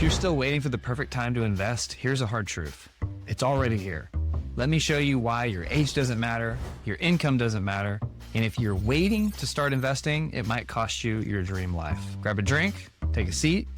If you're still waiting for the perfect time to invest, here's a hard truth. It's already here. Let me show you why your age doesn't matter, your income doesn't matter, and if you're waiting to start investing, it might cost you your dream life. Grab a drink, take a seat,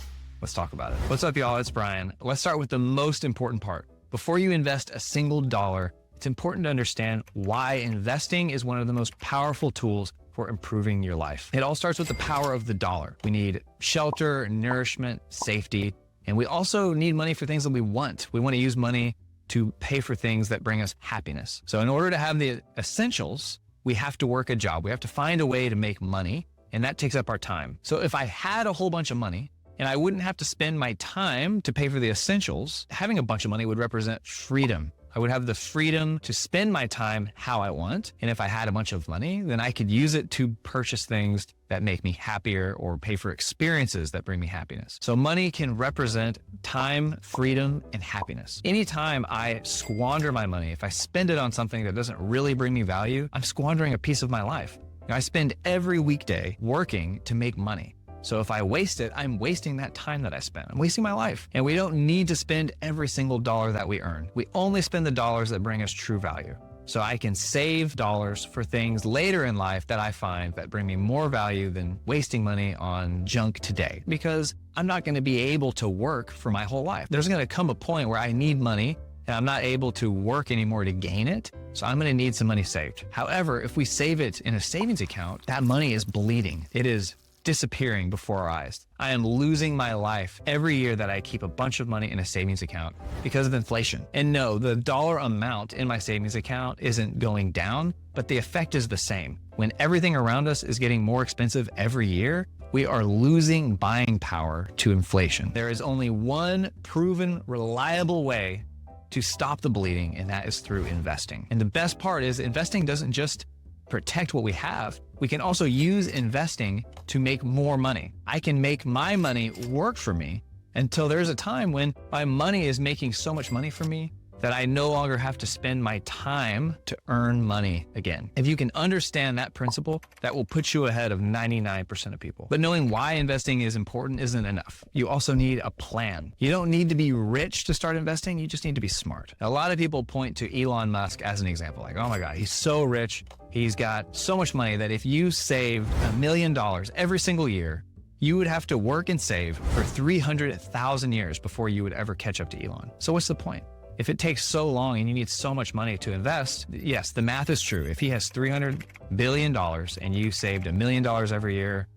let's talk about it. What's up, y'all? It's Brian. Let's start with the most important part. Before you invest a single dollar, it's important to understand why investing is one of the most powerful tools for improving your life. It all starts with the power of the dollar. We need shelter, nourishment, safety, and we also need money for things that we want. We want to use money to pay for things that bring us happiness. So in order to have the essentials, we have to work a job. We have to find a way to make money, and that takes up our time. So if I had a whole bunch of money and I wouldn't have to spend my time to pay for the essentials, having a bunch of money would represent freedom. I would have the freedom to spend my time how I want. And if I had a bunch of money, then I could use it to purchase things that make me happier or pay for experiences that bring me happiness. So money can represent time, freedom, and happiness. Anytime I squander my money, if I spend it on something that doesn't really bring me value, I'm squandering a piece of my life. I spend every weekday working to make money. So if I waste it, I'm wasting that time that I spent. I'm wasting my life. And we don't need to spend every single dollar that we earn. We only spend the dollars that bring us true value. So I can save dollars for things later in life that I find that bring me more value than wasting money on junk today, because I'm not going to be able to work for my whole life. There's going to come a point where I need money and I'm not able to work anymore to gain it. So I'm going to need some money saved. However, if we save it in a savings account, that money is bleeding. It is disappearing before our eyes. I am losing my life every year that I keep a bunch of money in a savings account because of inflation. And no, the dollar amount in my savings account isn't going down, but the effect is the same. When everything around us is getting more expensive every year, we are losing buying power to inflation. There is only one proven, reliable way to stop the bleeding, and that is through investing. And the best part is investing doesn't just protect what we have. We can also use investing to make more money. I can make my money work for me until there's a time when my money is making so much money for me that I no longer have to spend my time to earn money again. If you can understand that principle, that will put you ahead of 99% of people. But knowing why investing is important isn't enough. You also need a plan. You don't need to be rich to start investing. You just need to be smart. Now, a lot of people point to Elon Musk as an example, like, oh my God, he's so rich. He's got so much money that if you saved $1 million every single year, you would have to work and save for 300,000 years before you would ever catch up to Elon. So what's the point? If it takes so long and you need so much money to invest, yes, the math is true. If he has $300 billion and you saved $1 million every year,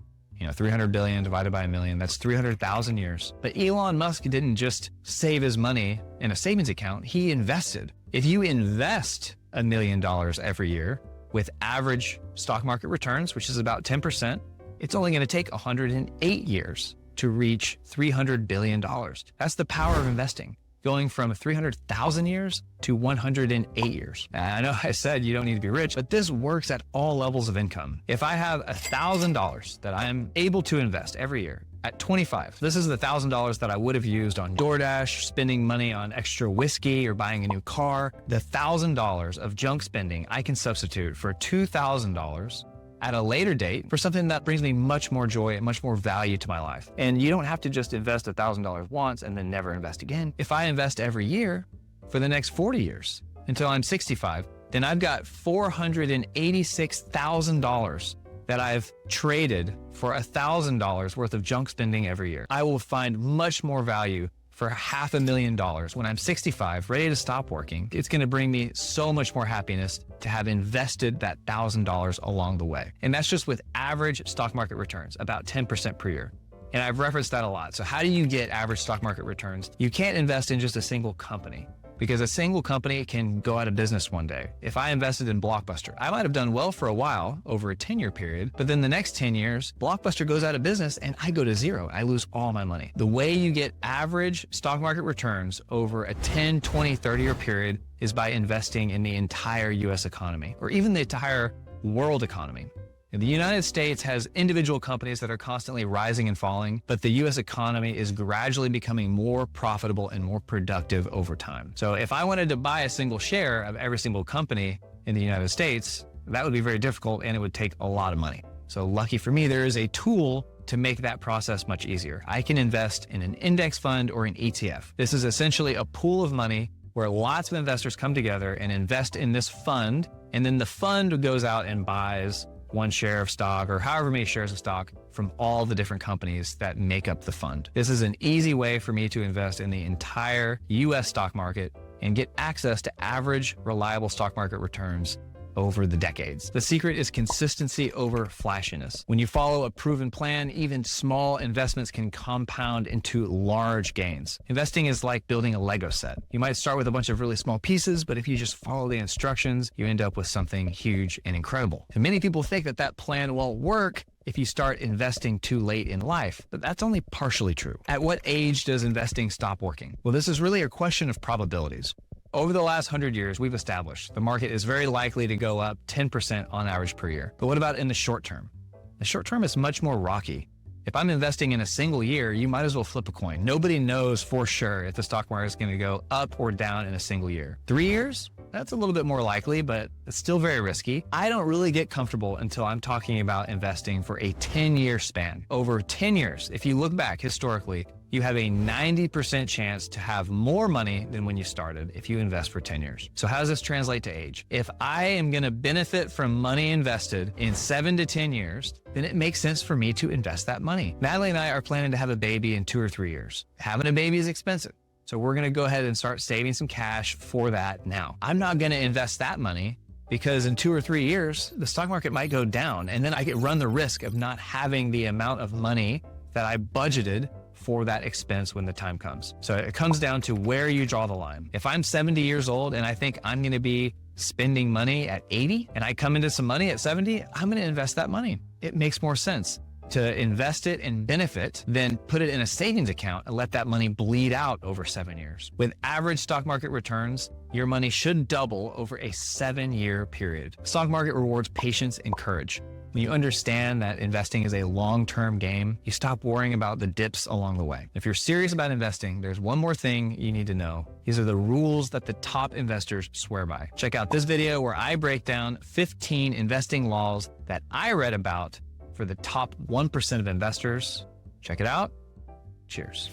300 billion divided by 1 million, that's 300,000 years. But Elon Musk didn't just save his money in a savings account, he invested. If you invest $1 million every year with average stock market returns, which is about 10%, it's only going to take 108 years to reach $300 billion. That's the power of investing, going from 300,000 years to 108 years. I know I said you don't need to be rich, but this works at all levels of income. If I have $1,000 that I am able to invest every year at 25, this is the $1,000 that I would have used on DoorDash, spending money on extra whiskey or buying a new car. The $1,000 of junk spending I can substitute for $2,000 at a later date for something that brings me much more joy and much more value to my life. And you don't have to just invest $1,000 once and then never invest again. If I invest every year for the next 40 years until I'm 65, then I've got $486,000 that I've traded for $1,000 worth of junk spending every year. I will find much more value for $500,000 when I'm 65, ready to stop working. It's gonna bring me so much more happiness to have invested that $1,000 along the way. And that's just with average stock market returns, about 10% per year. And I've referenced that a lot. So how do you get average stock market returns? You can't invest in just a single company, because a single company can go out of business one day. If I invested in Blockbuster, I might have done well for a while over a 10-year period, but then the next 10 years, Blockbuster goes out of business and I go to zero. I lose all my money. The way you get average stock market returns over a 10, 20, 30-year period is by investing in the entire US economy, or even the entire world economy. The United States has individual companies that are constantly rising and falling, but the US economy is gradually becoming more profitable and more productive over time. So if I wanted to buy a single share of every single company in the United States, that would be very difficult and it would take a lot of money. So lucky for me, there is a tool to make that process much easier. I can invest in an index fund or an ETF. This is essentially a pool of money where lots of investors come together and invest in this fund, and then the fund goes out and buys one share of stock or however many shares of stock from all the different companies that make up the fund. This is an easy way for me to invest in the entire US stock market and get access to average, reliable stock market returns over the decades. The secret is consistency over flashiness. When you follow a proven plan, even small investments can compound into large gains. Investing is like building a Lego set. You might start with a bunch of really small pieces, but if you just follow the instructions, you end up with something huge and incredible. And many people think that that plan won't work if you start investing too late in life, but that's only partially true. At what age does investing stop working? Well, this is really a question of probabilities. Over the last 100 years, we've established the market is very likely to go up 10% on average per year. But what about in the short term? The short term is much more rocky. If I'm investing in a single year, you might as well flip a coin. Nobody knows for sure if the stock market is going to go up or down in a single year. 3 years? That's a little bit more likely, but it's still very risky. I don't really get comfortable until I'm talking about investing for a 10-year span. Over 10 years, if you look back historically, you have a 90% chance to have more money than when you started if you invest for 10 years. So how does this translate to age? If I am going to benefit from money invested in 7 to 10 years, then it makes sense for me to invest that money. Natalie and I are planning to have a baby in 2 or 3 years. Having a baby is expensive. So we're going to go ahead and start saving some cash for that now. I'm not going to invest that money because in 2 or 3 years, the stock market might go down, and then I could run the risk of not having the amount of money that I budgeted for that expense when the time comes. So it comes down to where you draw the line. If I'm 70 years old and I think I'm going to be spending money at 80 and I come into some money at 70, I'm going to invest that money. It makes more sense to invest it and benefit than put it in a savings account and let that money bleed out over 7 years. With average stock market returns, your money should double over a 7-year period. The stock market rewards patience and courage. When you understand that investing is a long-term game, you stop worrying about the dips along the way. If you're serious about investing, there's one more thing you need to know. These are the rules that the top investors swear by. Check out this video where I break down 15 investing laws that I read about for the top 1% of investors. Check it out. Cheers.